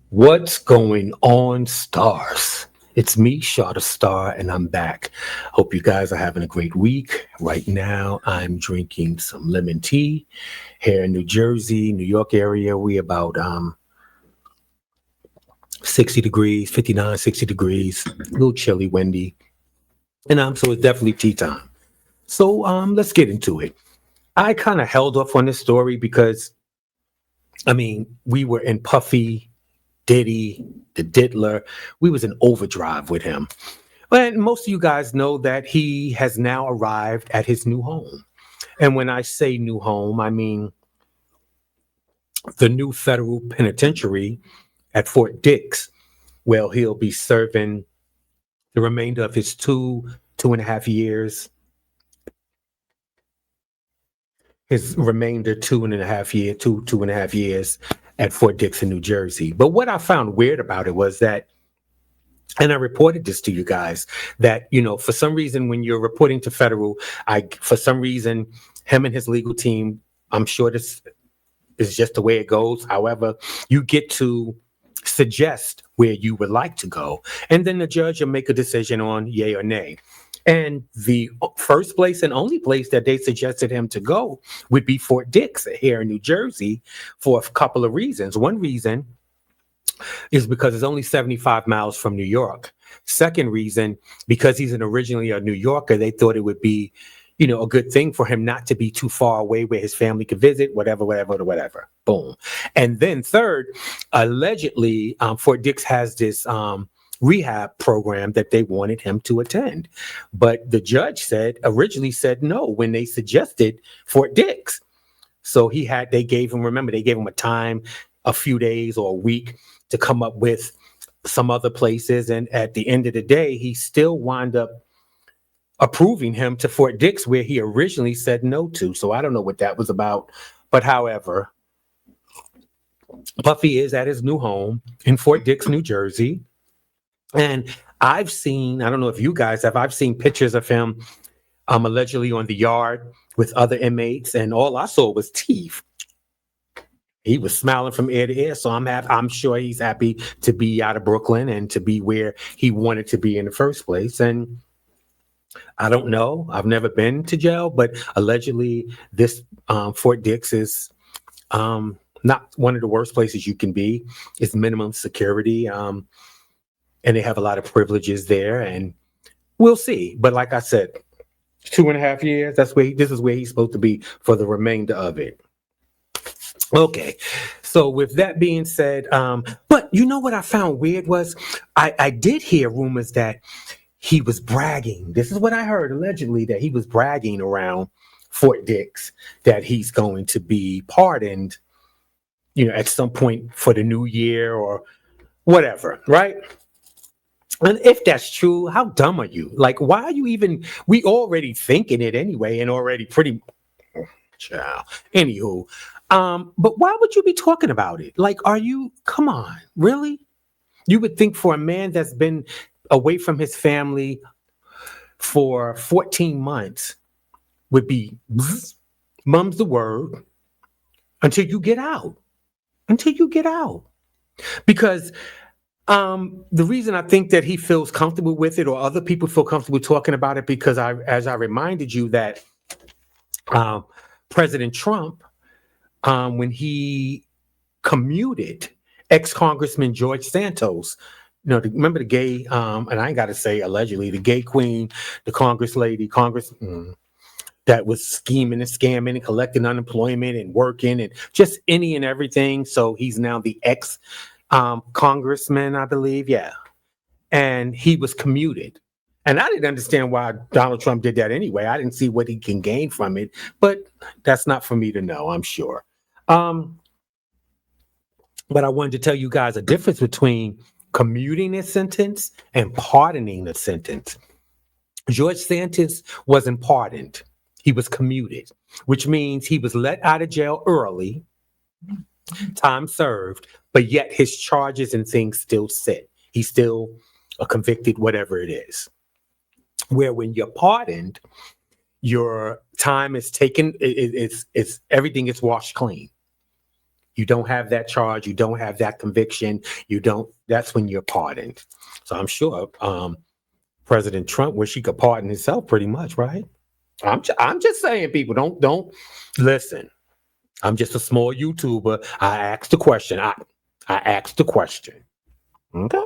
What's going on, stars? It's me, Shot Star, and I'm back. Hope you guys are having a great week. Right now, I'm drinking some lemon tea here in New Jersey, New York area. We about 60 degrees, 59, 60 degrees, a little chilly, windy, and so it's definitely tea time. So let's get into it. I kind of held off on this story because we were in Puffy Diddy, the Diddler. We was in overdrive with him. And most of you guys know that he has now arrived at his new home. And when I say new home, I mean the new federal penitentiary at Fort Dix, where he'll be serving the remainder of his 2.5 years, his remainder 2.5 year, 2.5 years at Fort Dix in New Jersey. But what I found weird about it was that, and I reported this to you guys, that, for some reason, when you're reporting to federal, for some reason, him and his legal team, I'm sure this is just the way it goes. However, you get to suggest where you would like to go. And then the judge will make a decision on yay or nay. And the first place and only place that they suggested him to go would be Fort Dix here in New Jersey for a couple of reasons. One reason is because it's only 75 miles from New York. Second reason, because he's originally a New Yorker, they thought it would be, a good thing for him not to be too far away where his family could visit, whatever. Boom. And then third, allegedly, Fort Dix has this rehab program that they wanted him to attend. But the judge originally said no when they suggested Fort Dix. So they gave him a time, a few days or a week to come up with some other places. And at the end of the day, he still wound up approving him to Fort Dix, where he originally said no to. So I don't know what that was about. But however, Puffy is at his new home in Fort Dix, New Jersey. And I don't know if you guys have, I've seen pictures of him allegedly on the yard with other inmates, and all I saw was teeth. He was smiling from ear to ear, so I'm sure he's happy to be out of Brooklyn and to be where he wanted to be in the first place. And I don't know. I've never been to jail, but allegedly this Fort Dix is not one of the worst places you can be. It's minimum security, and they have a lot of privileges there. And we'll see. But like I said, 2.5 years. This is where he's supposed to be for the remainder of it. Okay, so with that being said, but you know what I found weird was I did hear rumors that he was bragging. This is what I heard allegedly, that he was bragging around Fort Dix that he's going to be pardoned, at some point for the new year or whatever, right? And if that's true, how dumb are you? Like, why are you we already thinking it anyway and already pretty, child. Anywho, but why would you be talking about it? Like, come on, really? You would think for a man that's been away from his family for 14 months would be mum's the word until you get out. Because the reason I think that he feels comfortable with it, or other people feel comfortable talking about it, because as I reminded you that President Trump, when he commuted ex-Congressman George Santos, remember the gay, and I ain't got to say allegedly, the gay queen, the that was scheming and scamming and collecting unemployment and working and just any and everything. So he's now the ex-congressman, I believe. Yeah. And he was commuted. And I didn't understand why Donald Trump did that anyway. I didn't see what he can gain from it, but that's not for me to know, I'm sure. But I wanted to tell you guys a difference between commuting a sentence and pardoning a sentence. George Santos wasn't pardoned. He was commuted, which means he was let out of jail early, time served, but yet his charges and things still sit. He's still a convicted, whatever it is. Where when you're pardoned, your time is taken, it's everything is washed clean. You don't have that charge. You don't have that conviction. You don't. That's when you're pardoned. So I'm sure President Trump wish he could pardon himself, pretty much, right? I'm just saying, people don't listen. I'm just a small YouTuber. I asked the question. I asked the question. Okay.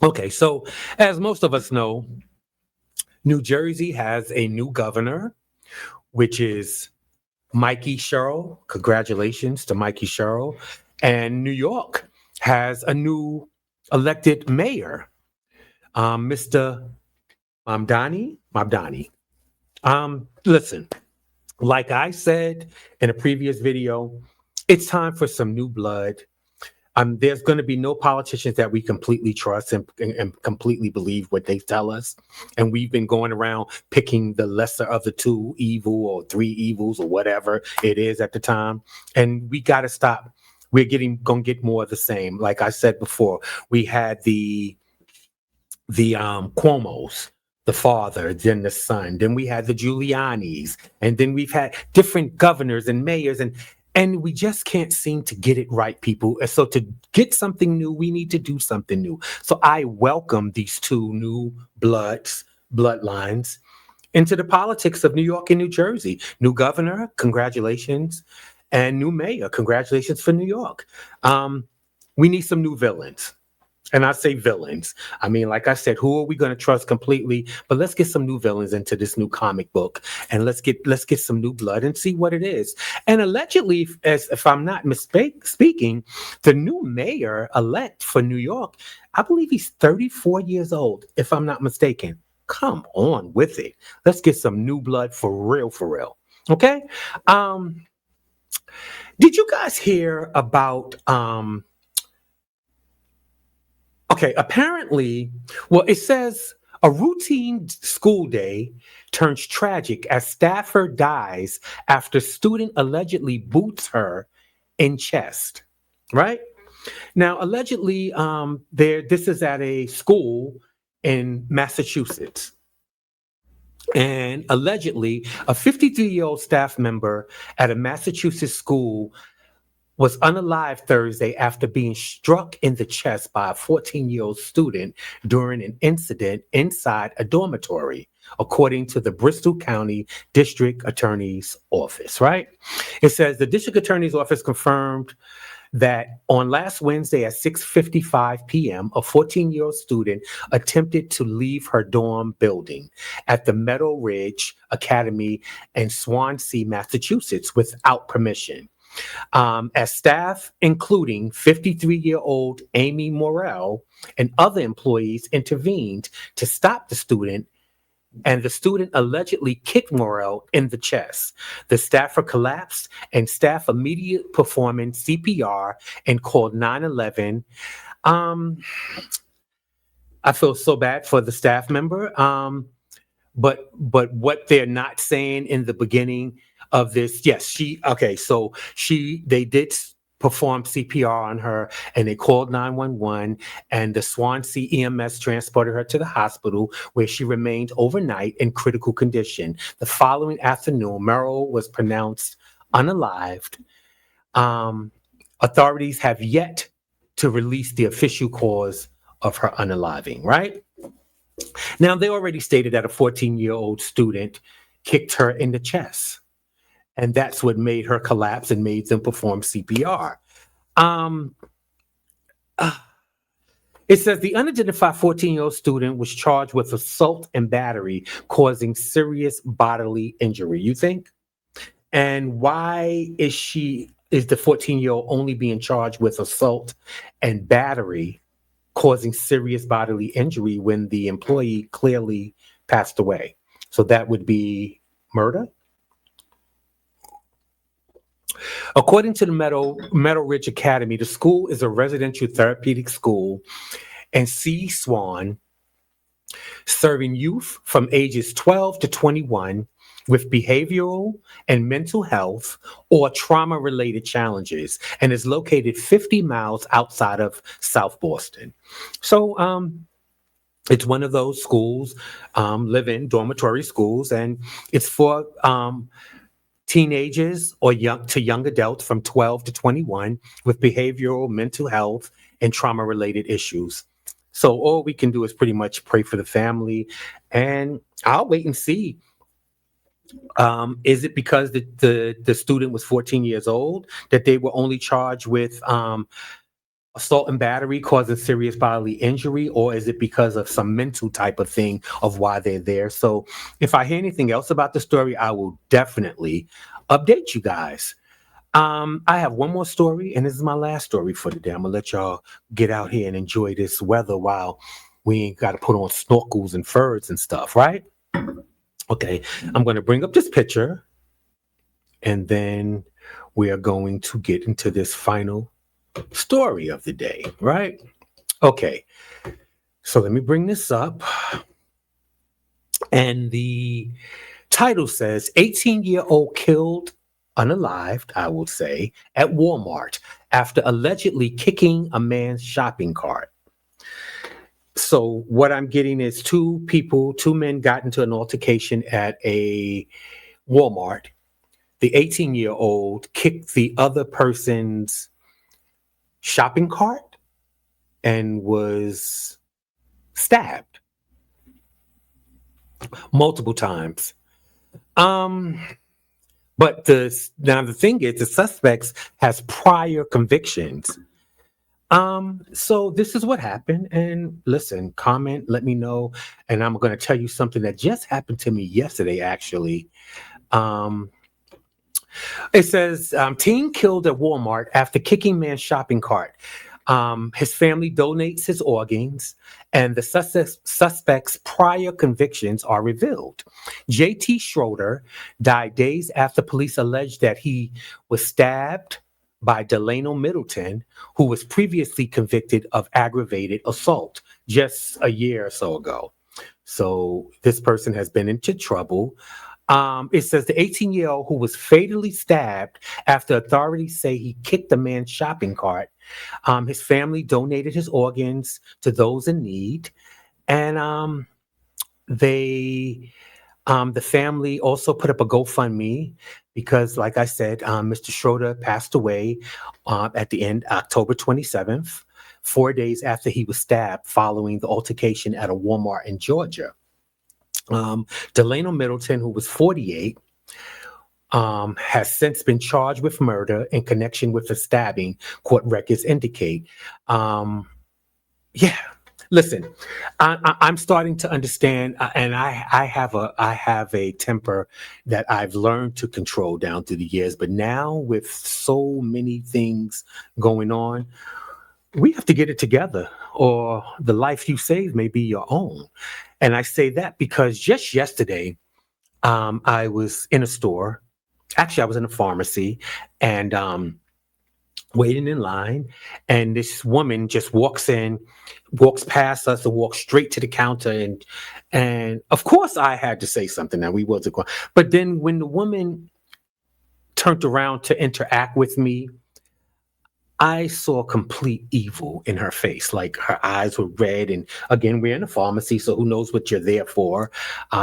Okay. So as most of us know, New Jersey has a new governor, which is Mikey Sherrill. Congratulations to Mikey Sherrill. And New York has a new elected mayor, Mr. Mamdani. Listen, like I said in a previous video, it's time for some new blood. There's going to be no politicians that we completely trust and completely believe what they tell us. And we've been going around picking the lesser of the two evil or three evils or whatever it is at the time. And we got to stop. We're going to get more of the same. Like I said before, we had the Cuomo's, the father, then the son, then we had the Giuliani's, and then we've had different governors and mayors, and we just can't seem to get it right, people. So to get something new, we need to do something new. So I welcome these two new bloodlines into the politics of New York and New Jersey. New governor, congratulations, and new mayor, congratulations for New York. We need some new villains. And I say villains. I mean, like I said, who are we going to trust completely? But let's get some new villains into this new comic book, and let's get some new blood and see what it is. And allegedly, as if I'm not speaking, the new mayor elect for New York, I believe he's 34 years old, if I'm not mistaken. Come on with it. Let's get some new blood for real, for real. Okay. Did you guys hear about Okay, apparently, well, it says a routine school day turns tragic as staffer dies after student allegedly boots her in chest. Right now, allegedly, this is at a school in Massachusetts. And allegedly, a 53-year-old staff member at a Massachusetts school was unalived Thursday after being struck in the chest by a 14-year-old student during an incident inside a dormitory, according to the Bristol County District Attorney's Office, right? It says the District Attorney's Office confirmed that on last Wednesday at 6:55 p.m., a 14-year-old student attempted to leave her dorm building at the Meadow Ridge Academy in Swansea, Massachusetts, without permission. As staff, including 53-year-old Amy Morrell and other employees, intervened to stop the student, and the student allegedly kicked Morrell in the chest. The staffer collapsed, and staff immediately performing CPR and called 911. I feel so bad for the staff member. But what they're not saying in the beginning of this, yes, they did perform CPR on her, and they called 911, and the Swansea EMS transported her to the hospital, where she remained overnight in critical condition. The following afternoon, Merrill was pronounced unalived. Authorities have yet to release the official cause of her unaliving, right? Now, they already stated that a 14-year-old student kicked her in the chest, and that's what made her collapse and made them perform CPR. It says the unidentified 14-year-old student was charged with assault and battery causing serious bodily injury. You think? And why is the 14-year-old only being charged with assault and battery causing serious bodily injury when the employee clearly passed away? So that would be murder. According to the Meadow Ridge Academy, the school is a residential therapeutic school in Sea Swan, serving youth from ages 12 to 21 with behavioral and mental health or trauma-related challenges, and is located 50 miles outside of South Boston. So it's one of those schools, live-in dormitory schools, and it's for teenagers or young adults from 12 to 21 with behavioral, mental health, and trauma related issues. So all we can do is pretty much pray for the family, and I'll wait and see. Is it because the student was 14 years old that they were only charged with assault and battery causing serious bodily injury, or is it because of some mental type of thing of why they're there? So if I hear anything else about the story, I will definitely update you guys. I have one more story, and this is my last story for today. I'm gonna let y'all get out here and enjoy this weather while we ain't got to put on snorkels and furs and stuff, right? Okay, I'm gonna bring up this picture, and then we are going to get into this final story of the day, right? Okay, so let me bring this up. And the title says 18-year-old killed unalived, I will say, at Walmart after allegedly kicking a man's shopping cart. So what I'm getting is two men got into an altercation at a Walmart. The 18-year-old kicked the other person's shopping cart and was stabbed multiple times. But the thing is, the suspects has prior convictions. So this is what happened. And listen, comment, let me know. And I'm going to tell you something that just happened to me yesterday, actually. Um, It says, teen killed at Walmart after kicking man's shopping cart. His family donates his organs, and the suspect's prior convictions are revealed. J.T. Schroeder died days after police alleged that he was stabbed by Delano Middleton, who was previously convicted of aggravated assault just a year or so ago. So this person has been into trouble. It says the 18-year-old who was fatally stabbed after authorities say he kicked a man's shopping cart. His family donated his organs to those in need, and the family also put up a GoFundMe because, like I said, Mr. Schroeder passed away at the end October 27th, 4 days after he was stabbed following the altercation at a Walmart in Georgia. Delano Middleton, who was 48, has since been charged with murder in connection with the stabbing, court records indicate. Yeah, listen, I'm starting to understand, and I have a temper that I've learned to control down through the years, but now with so many things going on, we have to get it together, or the life you save may be your own. And I say that because just yesterday, I was in a store. Actually, I was in a pharmacy and waiting in line. And this woman just walks past us and walks straight to the counter. And of course, I had to say something that we wasn't going. But then when the woman turned around to interact with me, I saw complete evil in her face. Like her eyes were red. And again, we're in a pharmacy, so who knows what you're there for?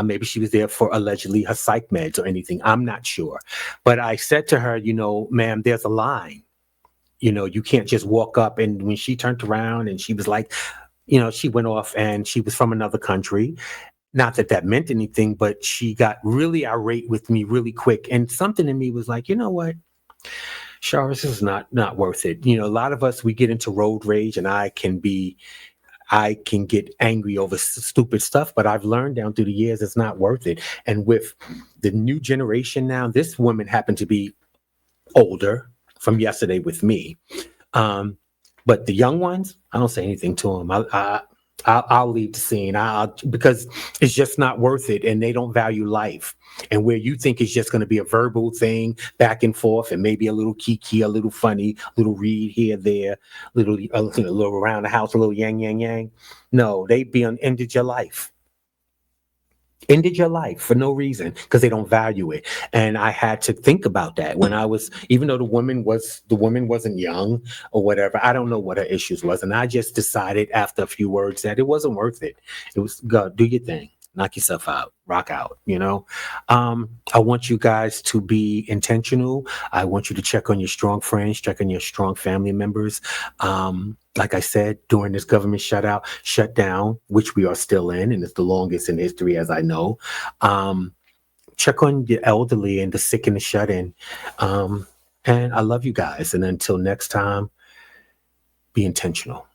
Maybe she was there for allegedly her psych meds or anything. I'm not sure. But I said to her, ma'am, there's a line. You can't just walk up. And when she turned around and she was like, she went off and she was from another country. Not that that meant anything, but she got really irate with me really quick. And something in me was like, you know what? Shara, this is not worth it. A lot of us, we get into road rage, and I can get angry over stupid stuff, but I've learned down through the years it's not worth it. And with the new generation now, this woman happened to be older from yesterday with me. But the young ones, I don't say anything to them. I'll leave the scene because it's just not worth it, and they don't value life. And where you think it's just going to be a verbal thing back and forth, and maybe a little kiki, a little funny, little read here, there, a little around the house, a little yang, yang, yang. No, they ended your life. Ended your life for no reason because they don't value it. And I had to think about that when even though the woman wasn't young or whatever, I don't know what her issues was. And I just decided after a few words that it wasn't worth it. It was, go do your thing. knock yourself out, rock out, you know. I want you guys to be intentional. I want you to check on your strong friends, check on your strong family members. Like I said, during this government shutdown, which we are still in, and it's the longest in history, as I know. Check on the elderly and the sick and the shut in. And I love you guys. And until next time, be intentional.